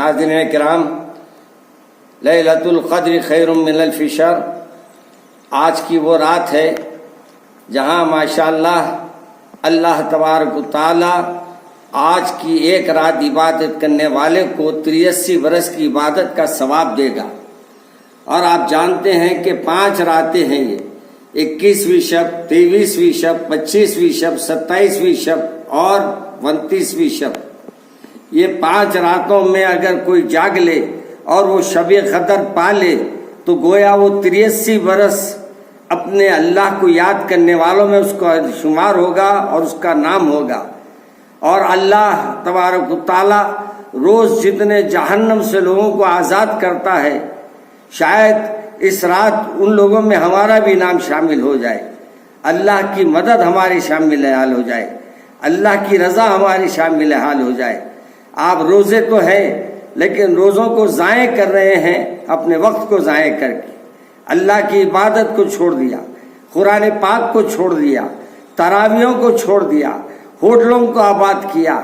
नाज़रीन किराम, लैलतुल क़द्र खैरुम मिनल अल्फ़ि शहर। आज की वो रात है जहाँ माशाअल्लाह अल्लाह तबारक व तआला आज की एक रात इबादत करने वाले को 83 बरस की इबादत का सवाब देगा। और आप जानते हैं कि 5 रातें हैं ये, 21वीं शब, 23वीं शब, 25वीं शब, 27वीं शब और 29वीं शब। ये 5 रातों में अगर कोई जाग ले और वो शब क़द्र पा ले तो गोया वो 83 बरस अपने अल्लाह को याद करने वालों में उसका शुमार होगा और उसका नाम होगा। और अल्लाह तबारक व तआला रोज़ जितने जहन्नम से लोगों को आज़ाद करता है, शायद इस रात उन लोगों में हमारा भी नाम शामिल हो जाए, अल्लाह की मदद हमारी शामिल हाल हो जाए, अल्लाह की रज़ा हमारी शामिल हाल हो जाए। आप रोज़े तो हैं लेकिन रोज़ों को ज़ाय कर रहे हैं, अपने वक्त को ज़ाय करके अल्लाह की इबादत को छोड़ दिया, कुरान पाक को छोड़ दिया, तरावियों को छोड़ दिया, होटलों को आबाद किया,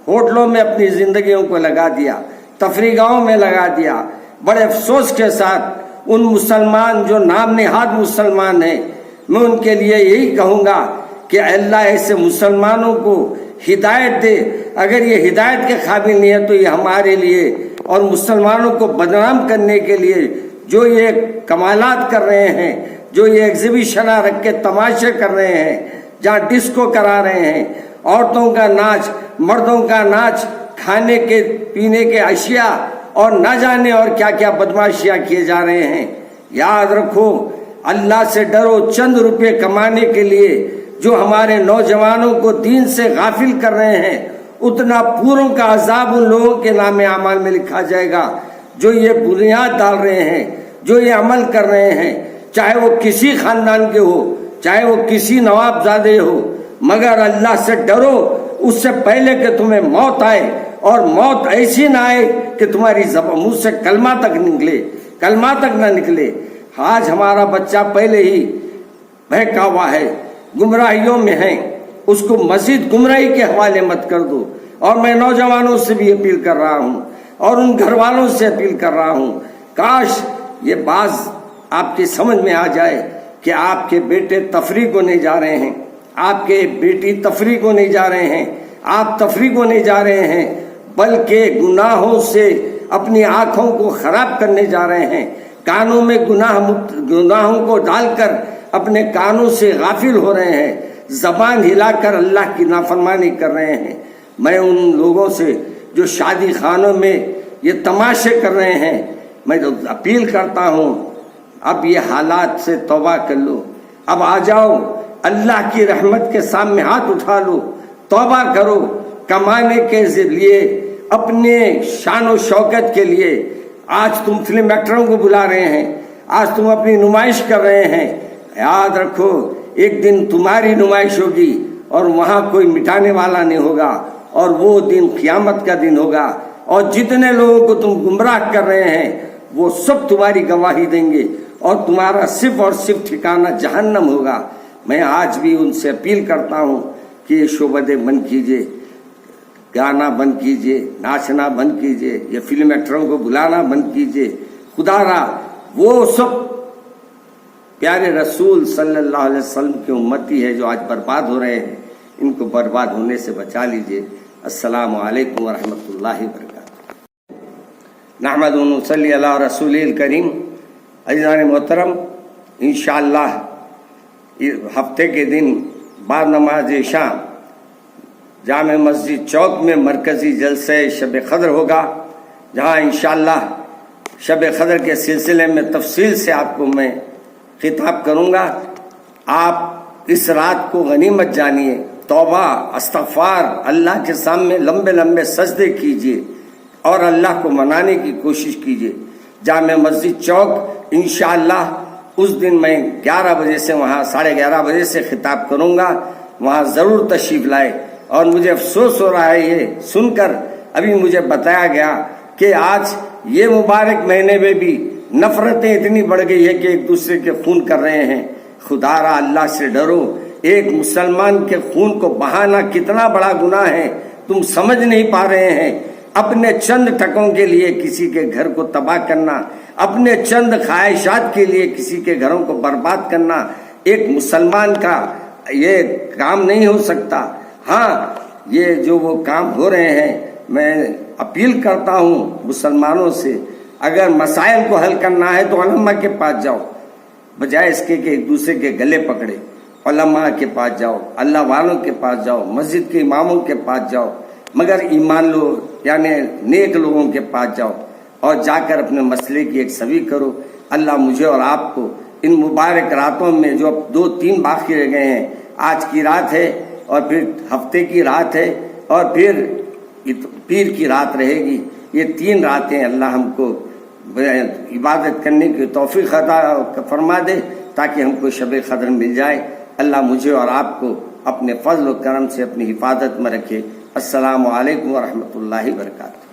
होटलों में अपनी ज़िंदगियों को लगा दिया, तफरीगाहों में लगा दिया। बड़े अफसोस के साथ उन मुसलमान जो नाम निहाद मुसलमान हैं, मैं उनके लिए यही कहूँगा कि अल्लाह ऐसे मुसलमानों को हिदायत दे। अगर ये हिदायत के काबिल नहीं है तो ये हमारे लिए और मुसलमानों को बदनाम करने के लिए जो ये कमालात कर रहे हैं, जो ये एग्जीबिशन रख के तमाशे कर रहे हैं, जहाँ डिस्को करा रहे हैं, औरतों का नाच, मर्दों का नाच, खाने के पीने के अशिया और न जाने और क्या क्या बदमाशियाँ किए जा रहे हैं। याद रखो, अल्लाह से डरो। चंद रुपये कमाने के लिए जो हमारे नौजवानों को दीन से गाफिल कर रहे हैं, उतना पूरों का अजाब उन लोगों के नामे अमाल में लिखा जाएगा जो ये बुनियाद डाल रहे हैं, जो ये अमल कर रहे हैं, चाहे वो किसी खानदान के हो, चाहे वो किसी नवाबजादे हो। मगर अल्लाह से डरो उससे पहले कि तुम्हें मौत आए, और मौत ऐसी ना आए कि तुम्हारी मुंह से कलमा तक ना निकले। आज हमारा बच्चा पहले ही बहका हुआ है, गुमराहियों में है, उसको मजीद गुमराही के हवाले मत कर दो। और मैं नौजवानों से भी अपील कर रहा हूँ और उन घर वालों से अपील कर रहा हूँ, काश ये बात आपकी समझ में आ जाए कि आपके बेटे तफरीह को नहीं जा रहे हैं, आपके बेटी तफरीह को नहीं जा रहे हैं, आप तफरीह को नहीं जा रहे हैं, बल्कि गुनाहों से अपनी आंखों को खराब करने जा रहे हैं। कानों में गुनाहों को डालकर अपने कानों से गाफिल हो रहे हैं, जबान हिलाकर अल्लाह की नाफरमानी कर रहे हैं। मैं उन लोगों से जो शादी खानों में ये तमाशे कर रहे हैं, मैं तो अपील करता हूँ, अब ये हालात से तौबा कर लो। अब आ जाओ, अल्लाह की रहमत के सामने हाथ उठा लो, तौबा करो। कमाने के लिए, अपने शान और शौकत के लिए आज तुम फिल्म एक्टरों को बुला रहे हैं, आज तुम अपनी नुमाइश कर रहे हैं। याद रखो, एक दिन तुम्हारी नुमाइश होगी और वहाँ कोई मिटाने वाला नहीं होगा, और वो दिन क़यामत का दिन होगा। और जितने लोगों को तुम गुमराह कर रहे हैं वो सब तुम्हारी गवाही देंगे और तुम्हारा सिर्फ और सिर्फ ठिकाना जहन्नम होगा। मैं आज भी उनसे अपील करता हूँ कि ये शोबदें बंद कीजिए, गाना बंद कीजिए, नाचना बंद कीजिए, ये फिल्म एक्टरों को बुलाना बंद कीजिए। खुदारा वो सब प्यारे रसूल सल्लल्लाहु अलैहि वसल्लम की उम्मती है जो आज बर्बाद हो रहे हैं, इनको बर्बाद होने से बचा लीजिए। अस्सलामु अलैकुम व रहमतुल्लाहि व बरकातहू। नहमदुहु व नसल्ली अला रसूलिल करीम। अज़ीज़ान मोहतरम, इंशाअल्लाह हफ्ते के दिन बाद नमाज इशा जामे मस्जिद चौक में मरकज़ी जलसे शब क़द्र होगा, जहाँ इंशाअल्लाह शब क़द्र के सिलसिले में तफसील से आपको मैं खिताब करूँगा। आप इस रात को गनीमत जानिए, तौबा, इस्तग़फ़ार, अल्लाह के सामने लंबे लंबे सजदे कीजिए और अल्लाह को मनाने की कोशिश कीजिए। जामे मस्जिद चौक इंशाअल्लाह उस दिन मैं 11 बजे से वहाँ 11:30 बजे से खिताब करूँगा, वहाँ ज़रूर तशरीफ़ लाए। और मुझे अफसोस हो रहा है ये सुनकर, अभी मुझे बताया गया कि आज ये मुबारक महीने में भी नफ़रतें इतनी बढ़ गई है कि एक दूसरे के खून कर रहे हैं। खुदारा अल्लाह से डरो, एक मुसलमान के खून को बहाना कितना बड़ा गुनाह है तुम समझ नहीं पा रहे हैं। اپنے چند ٹکوں کے لیے کسی کے گھر کو تباہ کرنا، اپنے چند خواہشات کے لیے کسی کے گھروں کو برباد کرنا ایک مسلمان کا یہ کام نہیں ہو سکتا۔ ہاں، یہ جو وہ کام ہو رہے ہیں، میں اپیل کرتا ہوں مسلمانوں سے، اگر مسائل کو حل کرنا ہے تو علماء کے پاس جاؤ، بجائے اس کے کہ ایک دوسرے کے گلے پکڑے۔ علماء کے پاس جاؤ، اللہ والوں کے پاس جاؤ، مسجد کے اماموں کے پاس جاؤ، مگر ایمان لو یعنی نیک لوگوں کے پاس جاؤ اور جا کر اپنے مسئلے کی ایک سوی کرو۔ اللہ مجھے اور آپ کو ان مبارک راتوں میں جو اب 2-3 باقی رہ گئے ہیں، آج کی رات ہے اور پھر ہفتے کی رات ہے اور پھر پیر کی رات رہے گی، یہ 3 راتیں اللہ ہم کو عبادت کرنے کی توفیق عطا فرما دے تاکہ ہم کو شب قدر مل جائے۔ اللہ مجھے اور آپ کو اپنے فضل و کرم سے اپنی حفاظت میں رکھے۔ السلام علیکم ورحمۃ اللہ وبرکاتہ۔